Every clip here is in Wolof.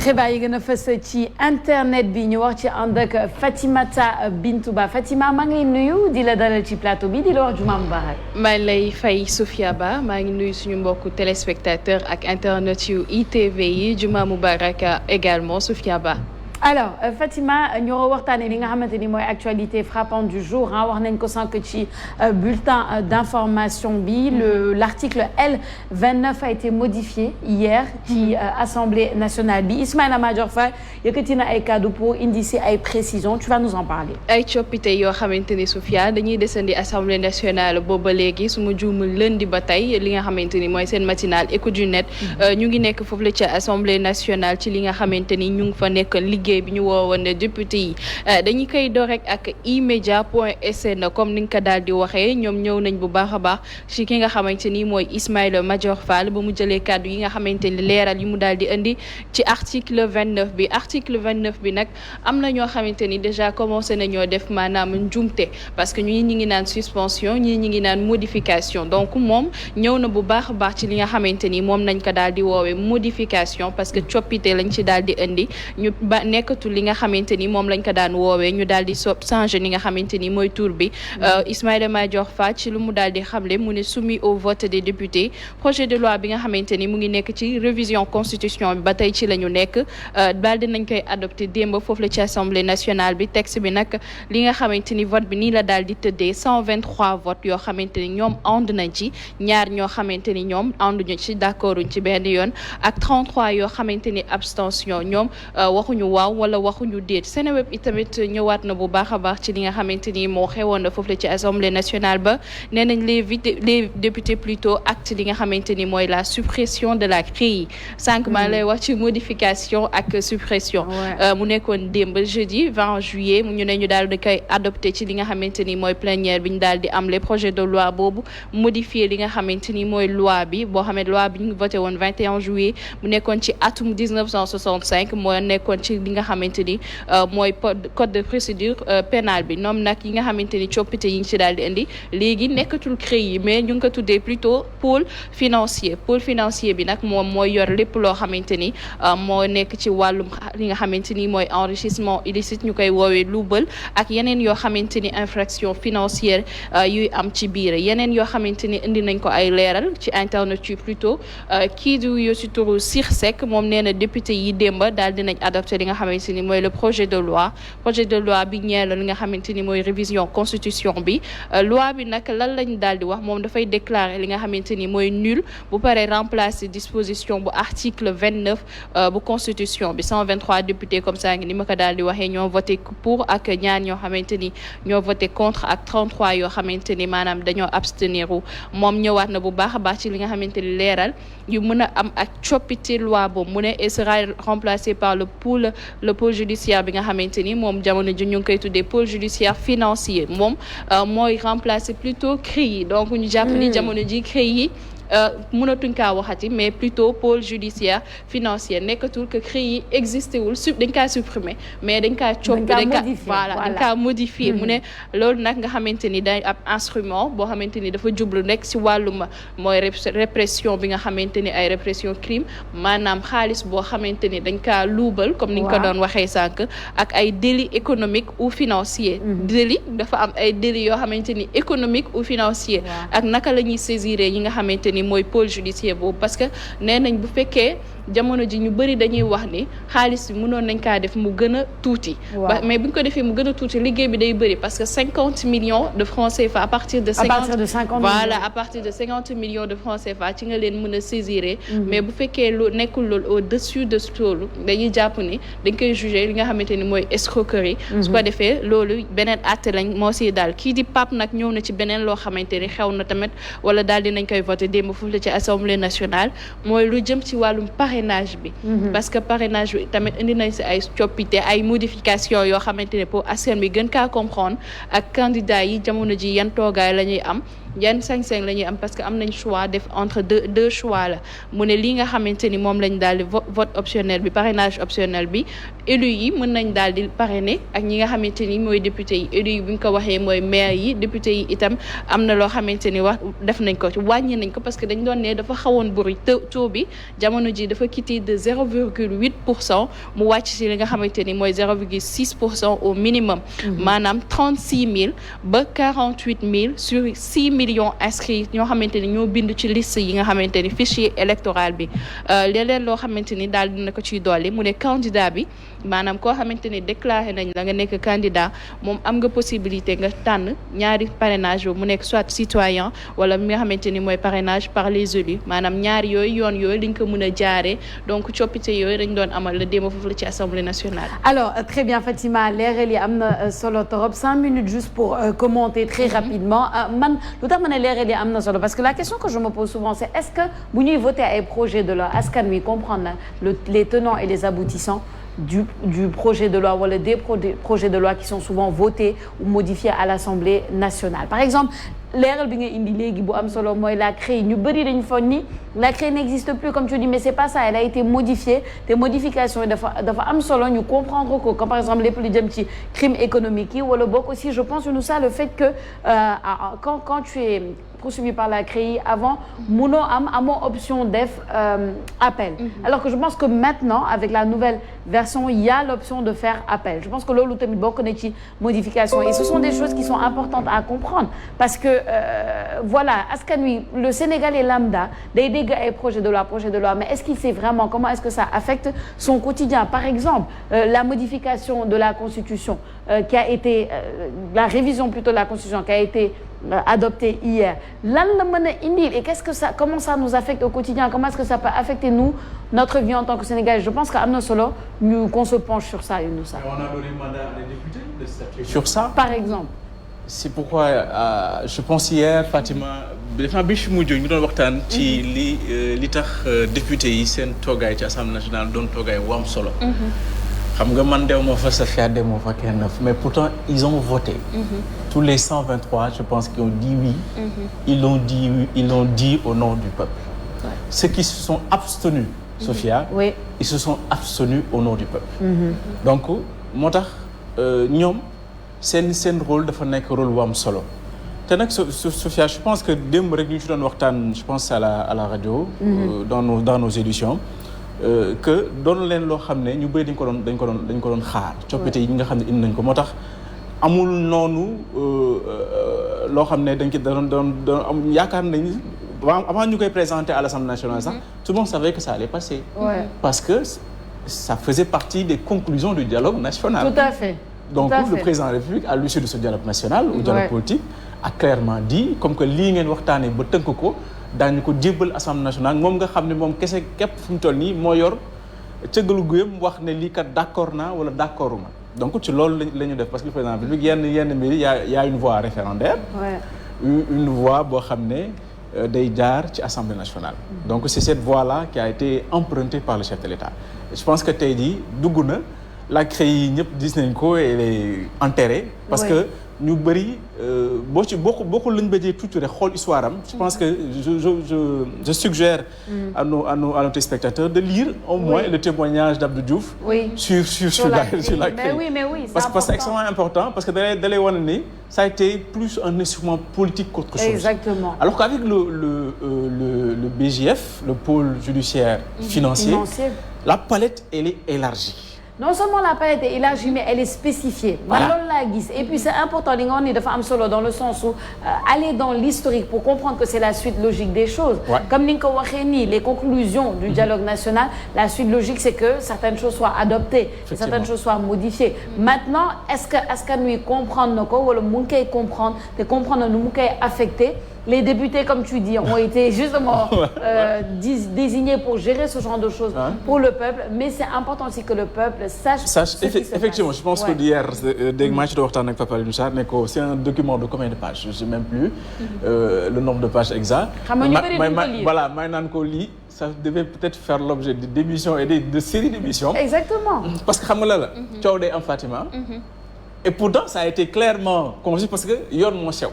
xibaar yi gën a fës ci internet bi ñu wax ci ànd ak Fatimata Bintou Ba Fatima maa ngi lay nuyu di la dalal ci plateau bi di la wax Juma Mubarak. maa ngi lay fay Sofia Ba maa ngi nuyu suñu mbokku téléspectateur ak internet yu ITV yi Juma Mubarak également Sofia Ba. alors Fatima ñu waxtaanee li nga xamante ni mooy actualité frappante du jour ah wax nañ ko sànq ci bulletin d'information bi l'article L29 a été modifié hier ci Assemblée nationale bi Ismaïla Madior Fall yëkkati na ay kaddu pour indi si ay précisions tu vas nous en parler. ay coppite yoo xamante ni Sofia dañuy desandi Assemblée nationale booba léegi su ma juumul lundi ba tey li nga xamante ni mooy seen matinale écoute du net ñu ngi nekk foofu la ci Assemblée nationale ci li nga xamante ni ñu ngi fa nekk liggéey bi ñu woowoon député yi dañu koy door rek ak eMédia.sn comme ni nga ko daal di waxee ñoom ñëw nañ bu baax a baax ci ki nga xamante ni mooy Ismaïla Madior Fall ba mu jëlee kàddu yi nga xamante ni leeral yi mu daal di indi ci article 29 bi article 29 bi nag am na ñoo xamante ni déjà commencé nañoo def maanaam njumte parce que ñi ngi naan suspension ñi ngi naan modification donc moom ñëw na bu baax a baax ci li nga xamante ni moom nañ ko daal di woowee modification parce que coppite lañ ci daal di indi ñu ba nekkatul li nga xamante ni moom lañ ko daan woowee ñu daal di changer ni nga xamante ni mooy tur bi Ismaïla Madior Fall ci lu mu daal di xamle mu ne soumis au vote des députés projet de loi bi nga xamante ni mu ngi nekk ci révision constitution bi ba tey ci la ñu nekk daal di nañ koy adopté démb foofu la ci assemblée nationale bi texte bi nag li nga xamante ni vote bi nii la daal di tëddee 123 votes yoo xamante ni ñoom ànd nañ ci ñaar ñoo xamante ni ñoom ànduñu ci d'accorduñ ci benn yoon ak 33 yoo xamante ni abstention ñoom waxuñu waaw wala waxuñu déet Seneweb itamit ñëwaat na bu baax a baax ci li nga xamante ni moo xewoon na foofu la ci assemblée nationale ba nee nañ les députés plutôt acte li nga xamante ni mooy la suppression de la CREI sànq maa lay wax ci modification ak suppression mu nekkoon démb jeudi 20 juillet ñu ne ñu daal di koy adopté ci li nga xamante ni mooy plénière bi ñu daal di am les projets de loi boobu modifier li nga xamante ni mooy loi bi boo xamee loi bi ñu voté woon 21 juillet mu nekkoon ci atum 1965 moo nekkoon ci li nga xamante ni mooy code de procédure pénale bi ñoom nag yi nga xamante ni coppite yi ngi ci daal di indi léegi nekkatul CREI yi mais ñu ngi ko tuddee plutôt pôle financier bi nag moom mooy yor lépp loo xamante ni moo nekk ci wàllum li nga xamante ni mooy enrichissement illicite ñu koy woowee luubal ak yeneen yoo xamante ni infraction financière yuy am ci biir yeneen yoo xamante ni indi nañ ko ay leeral ci internet yi plutôt kii du yo si turu Sirsek moom nee na député yi démba daal dinañ adopté li nga xamante ni mooy le projet de loi bi ñeel li nga xamante ni mooy révision constitution bi loi bi nag lan lañ daal di wax moom dafay déclarer li nga xamante ni mooy nul bu paree remplacer disposition bu article 29 bu constitution bi 123 députés comme ça ni ma ko daal di waxee ñoo voté pour ak ñaar ñoo xamante ni ñoo voté contre ak 33 yoo xamante ni maanaam dañoo abstenir moom ñëwaat na bu baax a baax ci li nga xamante ni leeral yu mën a am ak coppite loi boobu mu ne sera remplacé par le pôle judiciaire bi nga xamante ni moom jamono ji ñu ngi koy tuddee pôle judiciaire financier moom mooy remplacer plutôt CREI yi donc ñu jàpp ni jamono ji CREI yi mënatuñ kaa waxati mais plutôt pôle judiciaire financier nekkatul que CREI yi existé wul dañ kaa supprimer mais dañ kaa coppi dañ kaa modifier mu ne loolu nag nga xamante ni day ab instrument boo xamante ni dafa jublu nekk si wàllum mooy répression bi nga xamante ni ay répression crime maanaam xaalis boo xamante ni dañ kaa luubal comme ni nga ko doon waxee sànq ak ay délits économiques ou financiers délit dafa am ay délits yoo xamante ni économique ou financier ak naka la ñuy saisir yi nga xamante ni mooy pôle judiciaire boobu parce que nee nañ bu fekkee jamono ji ñu bëri dañuy wax ni xaalis bi mënoon nañ kaa def mu gën a tuuti mais bu ñu ko defee mu gën a tuuti liggéey bi day bëri parce que 50 millions de francs CFA à partir de 50 millions de francs CFA ci nga leen mën a saisir mais bu fekkee lu nekkul loolu au-dessus de loolu dañuy jàpp ni dañ koy juger li nga xamante ni mooy escroquerie su ko defee loolu beneen àtte lañ moo si daal kii di Pape nag ñëw na ci beneen loo xamante ni xew na tamit wala daal dinañ koy voté démb foofu la ci assemblée nationale mooy lu jëm ci wàllum parrainage bi parce que parrainage bi tamit indi nañ si ay coppite ay modification yoo xamante ne pour askan bi gën kaa comprendre ak candidat yi jamono ji yan toogaay la ñuy am yan sañ-sañ la ñuy am parce que am nañ choix def entre deux choix la mu ne li nga xamante ni moom lañ daal di vote optionnel bi parrainage optionnel bi élus yi mën nañ daal di parrainer ak ñi nga xamante ni mooy député yi élus yi bu ñu ko waxee mooy maire yi député yi itam am na loo xamante ni wax def nañ ko ci wàññi nañ ko parce que dañ doon ne dafa xawoon bëri taux bi jamono ji dafa quitté de 0,8% mu wàcc ci li nga xamante ni mooy 0,6% au minimum maanaam 36 000 ba 48 000 sur 6 millions inscrits ñoo xamante ni ñoo bind ci liste yi nga xamante ni fichier électoral bi leneen loo xamante ni daal dina ko ciy dolli mu ne candidat bi maanaam koo xamante ni déclaré nañ la nga nekk candidat moom am nga possibilité nga tànn ñaari parrainage boobu mu nekk soit citoyen wala mi nga xamante ni mooy parrainage par les élus maanaam ñaari yooyu yoon yooyu liñ ko mën a jaaree donc coppite yooyu dañ doon amal la démb foofu la ci assemblée nationale. Alors très bien Fatima leeral yi am na solo torop 5 minutes juste pour commenter très rapidement man lu tax ma ne leeral yi am na solo parce que la question que je me pose souvent c'est est-ce que bu ñuy voter ay projet de loi askan wi comprendre na les tenants et les aboutissants du projet de loi wala des projets de loi qui sont souvent votés ou modifiés à l'Assemblée nationale par exemple leeral bi nga indi léegi bu am solo mooy la CREI ñu bëri dañu foog ni la CREI n'existe plus comme tu dis mais c'est pas ça elle a été modifiée te modification yi dafa am solo ñu comprendre ko comme par exemple lépp lu jëm ci crime économique yi wala bokk aussi je pense nous ça le fait que quand tu es poursuivi par la CREI avant munoo amoo option def appel alors que je pense que maintenant avec la nouvelle version il y a l'option de faire appel je pense que loolu tamit bokk na ci modification et ce sont des choses qui sont importantes à comprendre parce que voilà askan wi le Sénégalais lambda day dégg ay projet de loi mais est-ce qu'il sait vraiment comment est-ce que ça affecte son quotidien par exemple la modification de la Constitution qui a été la révision plutôt de la Constitution qui a été adopté hier lan la mën a indi et comment ça nous affecte au quotidien comment est-ce que ça peut affecter nous notre vie en tant que Sénégalais je pense que am na solo ñu qu'on se penche sur ça Younoussa. On a donné mandat à des députés de statuer sur ça. Par exemple. C'est pourquoi je pense hier Fatima dafa bi mu jóg ñu doon waxtaan ci li tax député yi seen toogaay ci Assemblée nationale doon toogaay wu am solo. xam nga man dew ma fa Safia dew ma fa kenn mais pourtant ils ont voté. Tous les 123 je pense qu'ils ont dit oui. Ils l'ont dit au nom du peuple. Ouais. Ceux qui se sont abstenus Sophia. Oui. Ils se sont abstenus au nom du peuple. Donc moo tax ñoom seen rôle dafa nekk rôle bu am solo te nag Sophia je pense que démb rek ñu ci doon waxtaan je pense à la radio. dans nos éditions. Que doon leen loo xam ne ñu bëri dañ ko doon xaar. coppite yi nga xam ne indi nañ ko moo tax amul noonu loo xam ne dañ ko doon am yaakaar nañ avant ñu koy présenter à l'Assemblée nationale sax tout le monde savait que ça allait passer. Ouais. Parce que ça faisait partie des conclusions du dialogue national. Tout à fait. Donc le président de la République à l'issue de ce dialogue national ou dialogue politique a clairement dit comme que lii ngeen waxtaanee ba tënk ko daañu ko jébbal Assemblée nationale moom nga xam ne moom kese képp fu mu toll nii moo yor cëggalu guyam wax ne lii kat d'accord naa wala d'accorduma donc ci loolu la ñu def parce que le président de la République yenn mbir y a une voie référendaire. Une voie boo xam ne day jaar ci Assemblée nationale. Donc c'est cette voie-là qui a été empruntée par le chef de l'État. Je pense que tey jii dugg na la CREI ñëpp gis nañ ko elle est enterrée parce que ñu bëri boo ko lañ bëjee tuuti rek xool histoire am. Je pense que je suggère à nos téléspectateurs de lire au moins le témoignage d'Abdou Diouf sur la CREI. Mais oui, parce que c'est extrêmement important parce que da lay wane ni ça a été plus un instrument politique qu'autre chose. Exactement. Alors qu'avec le BJF, le pôle judiciaire financier, la palette elle est élargie. Non seulement la palette est élargie mais elle est spécifiée. Voilà. Man loolu laa gis et puis c'est important li nga wax ni dafa am solo dans le sens où aller dans l'historique pour comprendre que c'est la suite logique des choses. Ouais. Comme ni nga ko waxee nii les conclusions du dialogue national la suite logique c'est que certaines choses soient adoptées et certaines choses soient modifiées. Maintenant est-ce que askan wi comprendre na ko wala mu ngi koy comprendre te comprendre nu mu koy affecté. Les députés, comme tu dis, ont été justement désignés pour gérer ce genre de choses pour le peuple, mais c'est important aussi que le peuple sache ce qui se effectivement, passe. Je pense que d'hier, dès que je dois avec Papa Louchard, c'est un document de combien de pages? Je ne sais même plus le nombre de pages exact. Voilà, ça devait peut-être faire l'objet d'émissions et de séries d'émissions. Exactement. Parce que tu as Fatima. Et pourtant, ça a été clairement conçu parce que yon mon chef.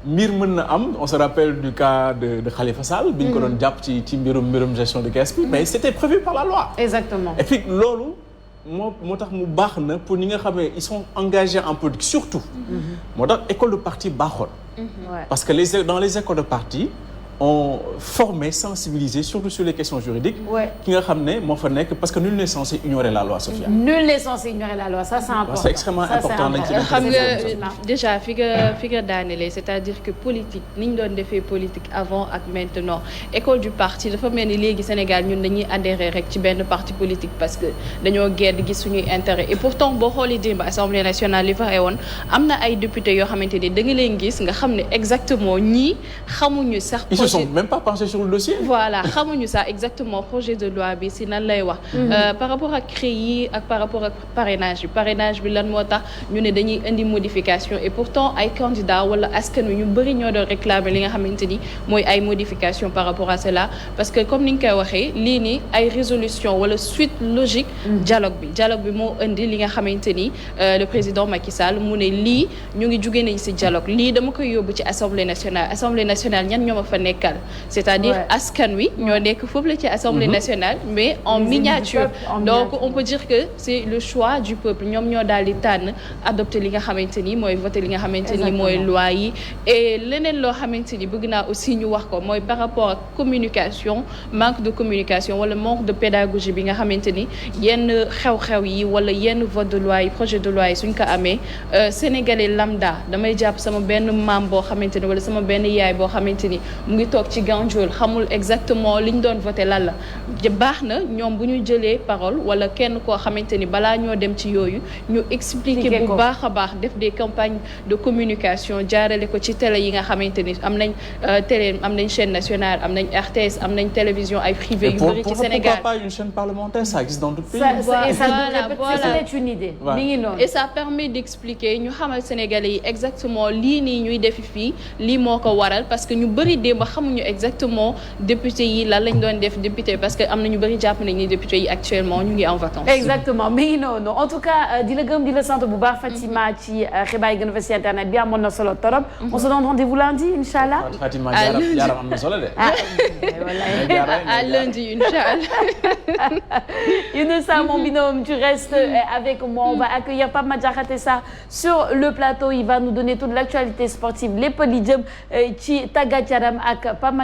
mbir mën na am on se rappelle du cas de Khalifa Sall. bi ñu ko doon jàpp ci mbirum gestion de caisse bi. mais c'était prévu par la loi. exactement et puis loolu moo tax mu baax na pour ñi nga xam ne ils sont engagés en politique surtout. moo tax école de parti baaxoon. parce que dans les écoles de parti. on formé sensibilisé surtout sur les questions juridiques. ki nga xam ne moo fa nekk parce que nul n'est censé ignorer la loi Sophia. nul n'est censé ignorer la loi ça c'est important. c'est extrêmement important nañ ci xam nga déjà fi nga daanelee c'est-à-dire que politique ni ñu doon defee politique avant ak maintenant école du parti dafa mel ni léegi Sénégal ñun dañuy adhérer rek ci benn parti politique parce que dañoo gedd gis suñuy intérêt et pourtant boo xoolee démb Assemblée nationale li fa xewoon am na ay députés yoo xamante ni da nga leen gis nga xam ne exactement ñii xamuñu sax. Ils ne sont même pas penchés sur le dossier. Voilà xamuñu ça exactement projet de loi bi si nan lay wax. par rapport ak CREI ak par rapport ak parrainage bi lan moo tax ñu ne dañuy indi modification et pourtant ay candidats wala askan wi ñu bëri ñoo doon réclamer li nga xamante ni mooy ay modification par rapport à cela parce que comme ni nga koy waxee lii nii ay résolution wala suite logique. dialogue bi moo indi li nga xamante ni le président Macky Sall mu ne lii ñu ngi jugee nañ si dialogue lii dama koy yóbbu ci assemblée nationale ñan ñoo ma fa nekk. c'est-à-dire askan wi ñoo nekk foofu la ci Assemblée nationale mais en miniature donc on peut dire que c'est le choix du peuple ñoom ñoo daal di tànn adopter li nga xamante ni mooy voter li nga xamante ni mooy loi yi et leneen loo xamante ni bëgg naa aussi ñu wax ko mooy par rapport ak communication manque de communication wala manque de pédagogie bi nga xamante ni yenn xew-xew yi wala yenn vote de loi yi projet de loi yi suñ ko amee sénégalais lambda damay jàpp sama benn maam boo xamante ni wala sama benn yaay boo xamante ni mu ngi toog ci Gandiol xamul exactement li ñu doon voté lan la baax na ñoom bu ñu jëlee parole wala kenn koo xamante ni balaa ñoo dem ci yooyu ñu expliquer bu baax a baax def des campagnes de communication jaarale ko ci télé yi nga xamante ni am nañ télé am nañ chaîne nationale am nañ RTS am nañ télévision ay privé yu bëri ci Sénégal. Pourquoi pas une chaîne parlementaire ça existe dans d'autres pays. C'est une idée. mi ngi noonu. et ça permet d'expliquer ñu xamal Sénégalais yi exactement lii nii ñuy defi fii lii moo ko waral parce que ñu bëri démb xamuñu exactement député yi lan lañ doon def député parce que am na ñu bëri jàpp nañ ni député yi actuellement ñu ngi en vacances. exactement mi ngi noonu en tout cas di la gërëm di la sant bu baax Fatima ci xibaar yi gën a fës ci internet bi amoon na solo torop. on se donne rendez-vous lundi inchallah. Fatima jaaram am na solo de. à lundi inchallah. Younoussa mon binôme tu restes avec moi on va accueillir Pape Madiakhaté Sarr sur le plateau il va nous donner toute l'actualité sportive lépp li jëm ci tàggat yaram ak Pape